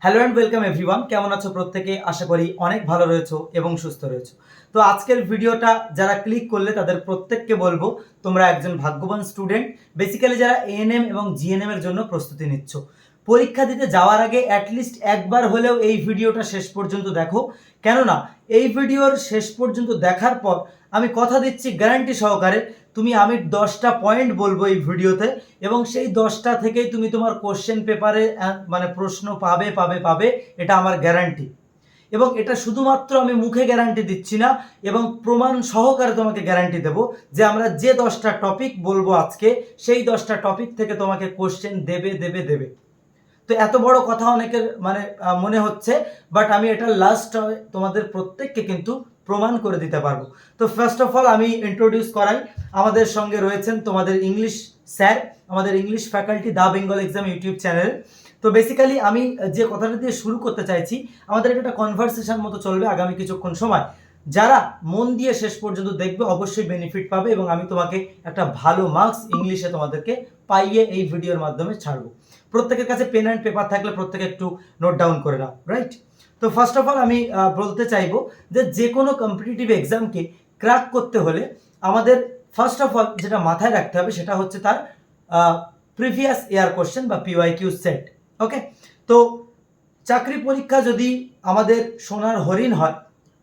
Hello and welcome everyone. কেমন আছো প্রত্যেকে? আশা করি অনেক ভালো রয়েছো এবং সুস্থ রয়েছো। তো আজকের ভিডিওটা যারা ক্লিক করলে তাদের প্রত্যেককে বলবো তোমরা একজন ভাগ্যবান স্টুডেন্ট। বেসিক্যালি যারা এএনএম এবং জিএনএম এর জন্য প্রস্তুতি নিচ্ছ, পরীক্ষা দিতে যাওয়ার আগে অ্যাটলিস্ট একবার হলেও এই ভিডিওটা শেষ পর্যন্ত দেখো। কেননা এই ভিডিওর শেষ পর্যন্ত দেখার পর আমি কথা দিচ্ছি গ্যারান্টি সহকারে আমি 10টা পয়েন্ট বলবো এই ভিডিওতে, এবং সেই 10টা থেকেই তুমি তোমার কোশ্চেন পেপারে মানে প্রশ্ন পাবে পাবে পাবে, এটা আমার গ্যারান্টি। এবং এটা শুধুমাত্র আমি মুখে গ্যারান্টি দিচ্ছি না, এবং প্রমাণ সহকারে তোমাকে গ্যারান্টি দেব যে আমরা যে 10টা টপিক বলবো আজকে, সেই 10টা টপিক থেকে তোমাকে কোশ্চেন দেবে দেবে দেবে। তো এত বড় কথা অনেকের মনে হচ্ছে, বাট আমি এটা লাস্ট তোমাদের প্রত্যেককে কিন্তু প্রমাণ করে দিতে পারবো। তো ফার্স্ট অফ অল আমি ইন্ট্রোডিউস করাই, আমাদের সঙ্গে রয়েছেন তোমাদের ইংলিশ স্যার, আমাদের ইংলিশ ফ্যাকাল্টি দা বেঙ্গল এক্সাম ইউটিউব চ্যানেল। তো বেসিক্যালি আমি যে কথাটা দিয়ে শুরু করতে চাইছি, আমাদের একটা কনভারসেশন মতো চলবে আগামী কিছুক্ষণ সময়। যারা মন দিয়ে শেষ পর্যন্ত দেখবে অবশ্যই বেনিফিট পাবে, এবং আমি তোমাকে একটা ভালো মার্কস ইংলিশে তোমাদেরকে পাইয়ে এই ভিডিওর মাধ্যমে ছাড়বো। প্রত্যেকের কাছে পেন অ্যান্ড পেপার থাকলে প্রত্যেকে একটু নোট ডাউন করে নাও, রাইট? তো ফার্স্ট অফ অল আমি বলতে চাইবো যে কোনো কম্পিটিটিভ এক্সামকে ক্র্যাক করতে হলে আমাদের ফার্স্ট অফ অল যেটা মাথায় রাখতে হবে সেটা হচ্ছে তার প্রিভিয়াস ইয়ার কোশ্চেন বা পিওয়াইকিউ সেট। ওকে, তো চাকরি পরীক্ষা যদি আমাদের সোনার হরিণ হয়,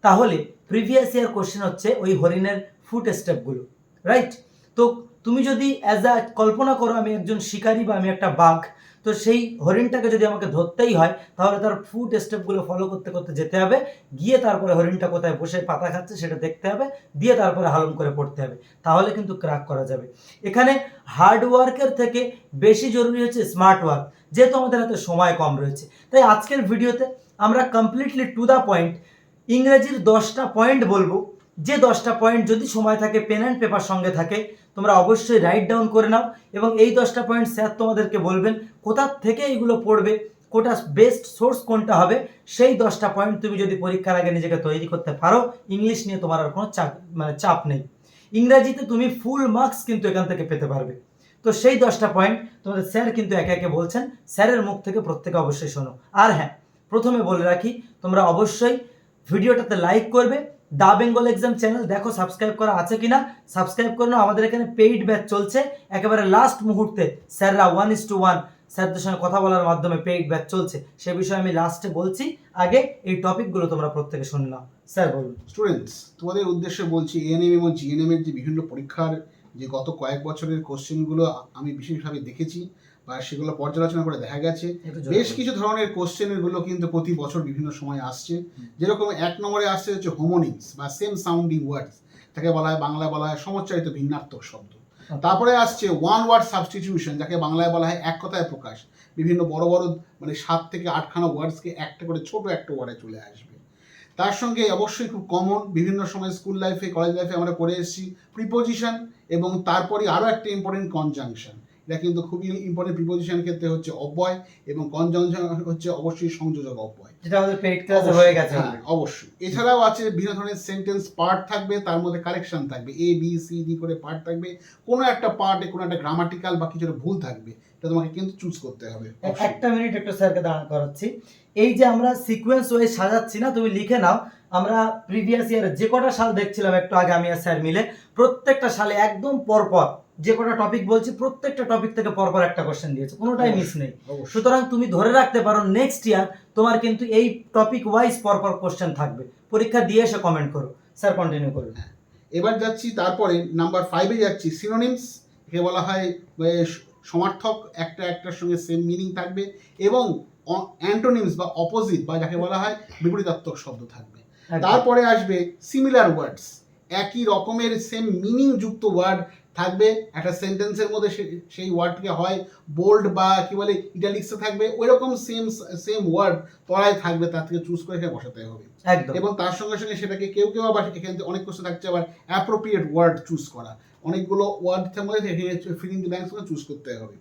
তাহলে প্রিভিয়াস ইয়ার কোশ্চেন হচ্ছে ওই হরিণের ফুট স্টেপগুলো, রাইট? তো তুমি যদি অ্যাজ আ কল্পনা করো আমি একজন শিকারী বা আমি একটা বাঘ, তো সেই হরিণটাকে যদি আমাকে ধরতেই হয় তাহলে তার ফুট স্টেপগুলো ফলো করতে করতে যেতে হবে, গিয়ে তারপরে হরিণটা কোথায় বসে পাতা খাচ্ছে সেটা দেখতে হবে, দিয়ে তারপরে হালম করে পড়তে হবে, তাহলে কিন্তু ক্র্যাক করা যাবে। এখানে হার্ড ওয়ার্কের থেকে বেশি জরুরি হচ্ছে স্মার্ট ওয়ার্ক, যেহেতু আমাদের হাতে সময় কম রয়েছে। তাই আজকের ভিডিওতে আমরা কমপ্লিটলি টু দ্য পয়েন্ট ইংরেজির 10টা পয়েন্ট বলবো, যে 10টা পয়েন্ট যদি সময় থাকে পেন অ্যান্ড পেপার সঙ্গে থাকে তোমরা অবশ্যই রাইট ডাউন করে নাও, এবং এই 10টা পয়েন্ট স্যার তোমাদেরকে বলবেন কোথা থেকে এইগুলো পড়বে, কোটা বেস্ট সোর্স কোনটা হবে। সেই 10টা পয়েন্ট তুমি যদি পরীক্ষার আগে নিজেকে তৈরি করতে পারো, ইংলিশ নিয়ে তোমার আর কোনো চাপ নেই। ইংরাজিতে তুমি ফুল মার্কস কিন্তু এখান থেকে পেতে পারবে। তো সেই 10টা পয়েন্ট তোমাদের স্যার কিন্তু একে একে বলছেন, স্যারের মুখ থেকে প্রত্যেকে অবশ্যই শোনো। আর হ্যাঁ, প্রথমে বলে রাখি তোমরা অবশ্যই ভিডিওটাতে লাইক করবে। দা বেঙ্গল এক্সাম চ্যানেল দেখো সাবস্ক্রাইব করা আছে কিনা, সাবস্ক্রাইব করে নাও। আমাদের এখানে পেইড ব্যাচ চলছে, একেবারে লাস্ট মুহূর্তে স্যাররা 1:1 স্যারদের সঙ্গে কথা বলার মাধ্যমে পেইড ব্যাচ চলছে, সে বিষয়ে আমি লাস্টে বলছি। আগে এই টপিকগুলো তোমরা প্রত্যেকে শুনে নাও। স্যার বলুন। স্টুডেন্টস, তোমাদের উদ্দেশ্যে বলছি এএনএম এবং জিএনএম এর যে বিভিন্ন পরীক্ষার যে গত কয়েক বছরের কোশ্চেনগুলো আমি বিশেষভাবে দেখেছি বা সেগুলো পর্যালোচনা করে দেখা গেছে, বেশ কিছু ধরনের কোশ্চেনগুলো কিন্তু প্রতি বছর বিভিন্ন সময় আসছে। যেরকম 1 নম্বরে আসছে হচ্ছে হোমোনিমস বা সেম সাউন্ডিং ওয়ার্ডস, তাকে বলা হয় বাংলায় বলা হয় সমচ্চারিত ভিন্নার্থক শব্দ। তারপরে আসছে ওয়ান ওয়ার্ড সাবস্টিটিউশন, যাকে বাংলায় বলা হয় এক কথায় প্রকাশ। বিভিন্ন বড় বড় 7 থেকে 8খানা ওয়ার্ডসকে একটা করে ছোট একটা ওয়ার্ডে চলে আসবে। তার সঙ্গে অবশ্যই খুব কমন, বিভিন্ন সময় স্কুল লাইফে কলেজ লাইফে আমরা করে এসেছি প্রিপোজিশন, এবং তারপরে আরও একটা ইম্পর্টেন্ট কনজাংশন। এটা কিন্তু খুবই ইম্পর্টেন্ট। প্রিপোজিশনের ক্ষেত্রে হচ্ছে অব্যয়, এবং কনজাংশন হচ্ছে অবশ্যই সংযোজক অব্যয়, যেটা আমাদের পেইড ক্লাসে হয়ে গেছে। হ্যাঁ অবশ্যই। এছাড়াও আছে বিভিন্ন ধরনের সেন্টেন্স পার্ট থাকবে, তার মধ্যে কারেকশন থাকবে, এ বি সি ডি করে পার্ট থাকবে। কোনো একটা পার্টে কোনো একটা গ্রামাটিক্যাল বা কিছু ভুল থাকবে, এটা তোমাকে কিন্তু চুজ করতে হবে। একটা মিনিট একটু স্যারকে দাঁড়ান করাচ্ছি। এই যে আমরা সিকোয়েন্স ওয়াইজ সাজাচ্ছি না, তুমি লিখে নাও। আমরা প্রিভিয়াস ইয়ারে যে কটা সাল দেখছিলাম একটু আগে আমি আর স্যার মিলে, প্রত্যেকটা সালে একদম পরপর যে কটা টপিক বলছি প্রত্যেকটা টপিক থেকে পরপর একটা কোশ্চেন দিয়েছে, কোনোটাই মিস নেই। সুতরাং তুমি ধরে রাখতে পারো নেক্সট ইয়ার তোমার কিন্তু এই টপিক ওয়াইজ পরপর কোশ্চেন থাকবে। পরীক্ষা দিয়ে এসে কমেন্ট করো। স্যার কন্টিনিউ করুন। এবার যাচ্ছি, তারপরে নাম্বার 5-এ যাচ্ছি সিনোনিমস। একে বলা হয় সমার্থক, একটা একটার সঙ্গে সেম মিনিং থাকবে, এবং অ্যান্টোনিমস বা অপোজিট বা যাকে বলা হয় বিপরীতাত্মক শব্দ থাকবে। তারপরে আসবে সিমিলার ওয়ার্ডস, একই রকমের সেম মিনিং যুক্ত ওয়ার্ড থাকবে একটা সেন্টেন্সের মধ্যে। সেই ওয়ার্ডকে হয় বোল্ড বা কি বলে ইটালিক্সে থাকবে, ওই রকম সেম ওয়ার্ড তলায় থাকবে, তার থেকে চুজ করে এখানে বসাতে হবে। এবং তার সঙ্গে সঙ্গে সেটাকে কেউ আবার এখান থেকে অনেক কোশ্চেন থাকছে আবার অ্যাপ্রোপ্রিয়েট ওয়ার্ড চুজ করা, অনেকগুলো ওয়ার্ডের মধ্যে fill in the blanks choose করতে হবে।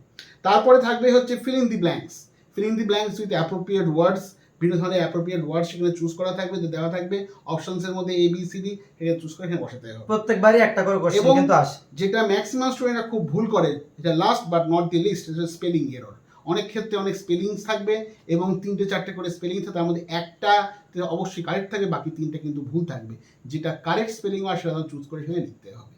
তারপরে থাকবে হচ্ছে fill in the blanks with appropriate words. বিভিন্ন ধরনের অ্যাপ্রোপ্রিয়েট ওয়ার্ড সেখানে চুজ করা থাকবে, দেওয়া থাকবে অপশনসের মধ্যে এ বি সি ডি, এখানে চুজ করে এখানে বসাতে হবে। প্রত্যেকবারই একটা করে কোশ্চেন কিন্তু আসে। যেটা ম্যাক্সিমাম স্টুডেন্টরা খুব ভুল করে, এটা last but not the least, এটা স্পেলিং এরর। অনেক ক্ষেত্রে অনেক স্পেলিংস থাকবে এবং 3-4টে করে স্পেলিং থাকবে, তার মধ্যে একটা অবশ্যই কারেক্ট থাকবে, বাকি 3টে কিন্তু ভুল থাকবে। যেটা কারেক্ট স্পেলিং হয় সেটা চুজ করে সেখানে লিখতে হবে।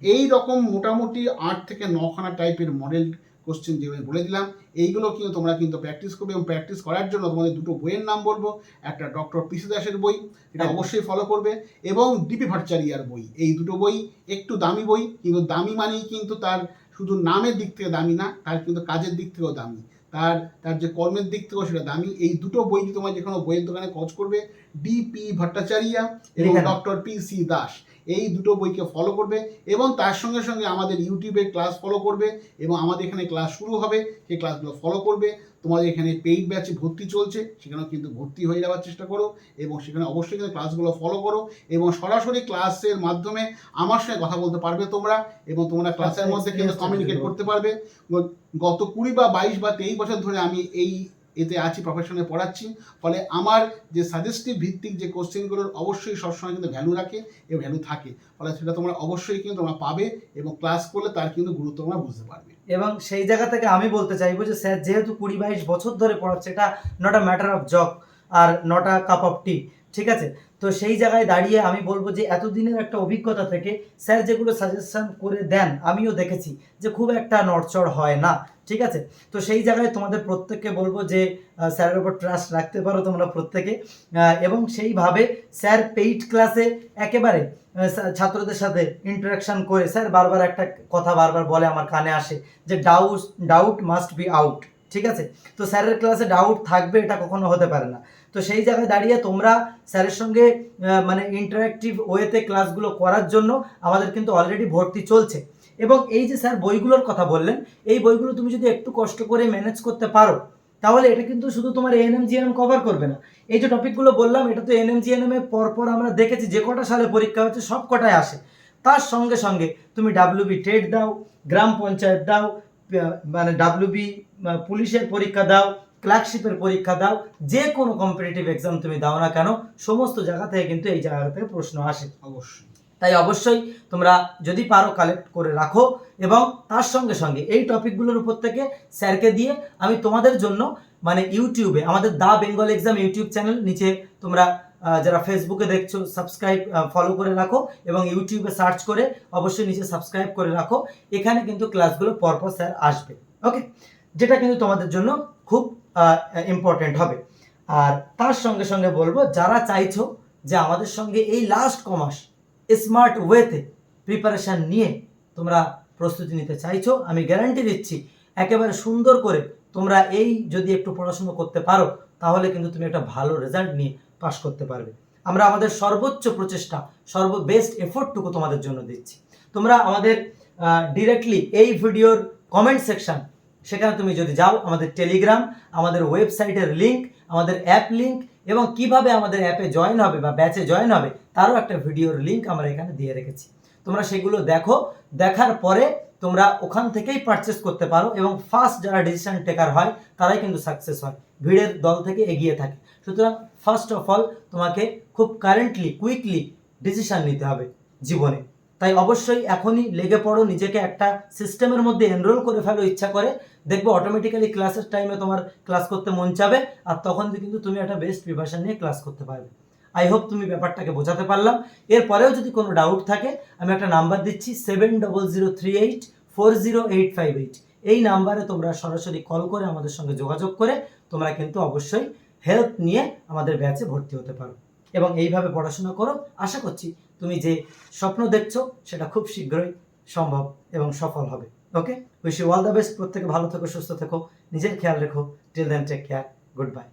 এই রকম মোটামুটি 8 থেকে 9খানা টাইপের মডেল কোশ্চেন যেভাবে বলে দিলাম, এইগুলো কিন্তু তোমরা কিন্তু প্র্যাকটিস করবে এবং প্র্যাকটিস করার জন্য তোমাদের দুটো বইয়ের নাম বলবো। একটা ডক্টর পিসি দাসের বই, এটা অবশ্যই ফলো করবে, এবং ডিপি ভট্টাচার্যার বই। এই দুটো বই একটু দামি বই, কিন্তু দামি মানেই কিন্তু তার শুধু নামের দিক থেকে দামি না, তার কিন্তু কাজের দিক থেকেও দামি, তার যে কর্মের দিক থেকেও সেটা দামি। এই দুটো বই যদি তোমার যে কোনো বইয়ের দোকানে খোঁজ করবে, ডিপি ভট্টাচার্য এবং ডক্টর পিসি দাস, এই দুটো বইকে ফলো করবে এবং তার সঙ্গে সঙ্গে আমাদের ইউটিউবে ক্লাস ফলো করবে এবং আমাদের এখানে ক্লাস শুরু হবে, সেই ক্লাসগুলো ফলো করবে। তোমাদের এখানে পেইড ব্যাচে ভর্তি চলছে, সেখানেও কিন্তু ভর্তি হয়ে যাওয়ার চেষ্টা করো এবং সেখানে অবশ্যই কিন্তু ক্লাসগুলো ফলো করো এবং সরাসরি ক্লাসের মাধ্যমে আমার সঙ্গে কথা বলতে পারবে তোমরা, এবং তোমরা ক্লাসের মধ্যে কিন্তু কমিউনিকেট করতে পারবে। গত 20 বা 22 বা 23 বছর ধরে আমি এতে আছি, প্রফেশনে পড়াচ্ছি, ফলে আমার যে সাজেস্টিভ ভিত্তিক যে কোশ্চেনগুলোর অবশ্যই সবসময় কিন্তু ভ্যালু রাখে এবং ভ্যালু থাকে, ফলে সেটা তোমরা অবশ্যই কিন্তু তোমরা পাবে এবং ক্লাস করলে তার কিন্তু গুরুত্ব তোমরা বুঝতে পারবে। এবং সেই জায়গা থেকে আমি বলতে চাইবো যে স্যার যেহেতু 20-22 বছর ধরে পড়াচ্ছে, এটা not a matter of jug আর not a cup of tea, ঠিক আছে? তো সেই জায়গায় দাঁড়িয়ে আমি বলবো যে এতদিনের একটা অভিজ্ঞতা থেকে স্যার যেগুলো সাজেশন করে দেন আমিও দেখেছি যে খুব একটা নড়চড় হয় না, ঠিক আছে? তো সেই জায়গায় তোমাদের প্রত্যেককে বলবো যে স্যারের উপর ট্রাস্ট রাখতে পারো তোমরা প্রত্যেকে, এবং সেইভাবে স্যার পেইড ক্লাসে একেবারে ছাত্রদের সাথে ইন্টারাকশন করে, স্যার বারবার একটা কথা বারবার বলে আমার কানে আসে যে ডাউট মাস্ট বি আউট, ঠিক আছে? তো স্যারের ক্লাসে ডাউট থাকবে এটা কখনো হতে পারে না। তো সেই জায়গায় দাঁড়িয়ে তোমরা স্যারের সঙ্গে মানে ইন্টারাক্টিভ ওয়েতে ক্লাসগুলো করার জন্য আমাদের কিন্তু অলরেডি ভর্তি চলছে। এবং এই যে স্যার বইগুলোর কথা বললেন, এই বইগুলো তুমি যদি একটু কষ্ট করে ম্যানেজ করতে পারো, তাহলে এটা কিন্তু শুধু তোমার এএনএম জিএনএম কভার করবে না। এই যে টপিকগুলো বললাম, এটা তো এএনএম জিএনএম এ পরপর আমরা দেখেছি যে কটা সালে পরীক্ষা হচ্ছে সব কটায় আসে। তার সঙ্গে সঙ্গে তুমি ডাব্লিউবি টেট দাও, গ্রাম পঞ্চায়েত দাও, মানে ডাব্লিউবি পুলিশের পরীক্ষা দাও, ক্লার্কশিপের পরীক্ষা দাও, যে কোনো কম্পিটিটিভ এক্সাম তুমি দাও না কেন, সমস্ত জায়গা থেকে কিন্তু এই জায়গা থেকে প্রশ্ন আসে অবশ্যই। তাই অবশ্যই তোমরা যদি পারো কালেক্ট করে রাখো, এবং তার সঙ্গে সঙ্গে এই টপিকগুলোর উপর থেকে স্যারকে দিয়ে আমি তোমাদের জন্য মানে ইউটিউবে আমাদের দা বেঙ্গল এক্সাম ইউটিউব চ্যানেল, নিচে তোমরা যারা ফেসবুকে দেখছো সাবস্ক্রাইব ফলো করে রাখো এবং ইউটিউবে সার্চ করে অবশ্যই নিচে সাবস্ক্রাইব করে রাখো। এখানে কিন্তু ক্লাসগুলো পরপর স্যার আসবে, ওকে? যেটা কিন্তু তোমাদের জন্য খুব ইম্পর্টেন্ট হবে। আর তার সঙ্গে সঙ্গে বলবো, যারা চাইছো যে আমাদের সঙ্গে এই লাস্ট কমাস স্মার্ট ওয়েতে প্রিপারেশান নিয়ে তোমরা প্রস্তুতি নিতে চাইছো, আমি গ্যারান্টি দিচ্ছি একেবারে সুন্দর করে তোমরা এই যদি একটু পড়াশুনো করতে পারো, তাহলে কিন্তু তুমি একটা ভালো রেজাল্ট নিয়ে পাস করতে পারবে। আমরা আমাদের সর্বোচ্চ প্রচেষ্টা, বেস্ট এফোর্টটুকু তোমাদের জন্য দিচ্ছি। তোমরা আমাদের ডিরেক্টলি এই ভিডিওর কমেন্ট সেকশন, সেখানে তুমি যদি যাও, আমাদের টেলিগ্রাম, আমাদের ওয়েবসাইটের লিঙ্ক, আমাদের অ্যাপ লিঙ্ক এবং কিভাবে আমাদের অ্যাপে জয়েন হবে বা ব্যাচে জয়েন হবে তারও একটা ভিডিওর লিঙ্ক আমরা এখানে দিয়ে রেখেছি। তোমরা সেগুলো দেখো, দেখার পরে তোমরা ওখান থেকেই পারচেস করতে পারো, এবং ফার্স্ট যারা ডিসিশন টেকার হয় তারাই কিন্তু সাকসেস হয়, ভিড়ের দল থেকে এগিয়ে থাকে। সুতরাং ফার্স্ট অফ অল তোমাকে খুব কারেন্টলি কুইকলি ডিসিশন নিতে হবে জীবনে। তাই অবশ্যই এখনই লেগে পড়ো, নিজেকে একটা সিস্টেমের মধ্যে এনরোল করে ফেলো ইচ্ছা করে, দেখবে অটোমেটিক্যালি ক্লাসের টাইমে তোমার ক্লাস করতে মন চাবে, আর তখন কিন্তু তুমি একটা বেস্ট প্রিপারেশন নিয়ে ক্লাস করতে পারবে। আই হোপ তুমি ব্যাপারটাকে বোঝাতে পারলাম। এরপরেও যদি কোনো ডাউট থাকে, আমি একটা নাম্বার দিচ্ছি 7003840858। এই নাম্বারে তোমরা সরাসরি কল করে আমাদের সঙ্গে যোগাযোগ করে তোমরা কিন্তু অবশ্যই হেল্প নিয়ে আমাদের ব্যাচে ভর্তি হতে পারো এবং এইভাবে পড়াশোনা করো। আশা করছি তুমি যে স্বপ্ন দেখছো সেটা খুব শীঘ্রই সম্ভব এবং সফল হবে। Okay, wish you all the best. প্রত্যেকে ভালো থেকো, সুস্থ থেকো, নিজের খেয়াল রেখো। Till then take care, good bye.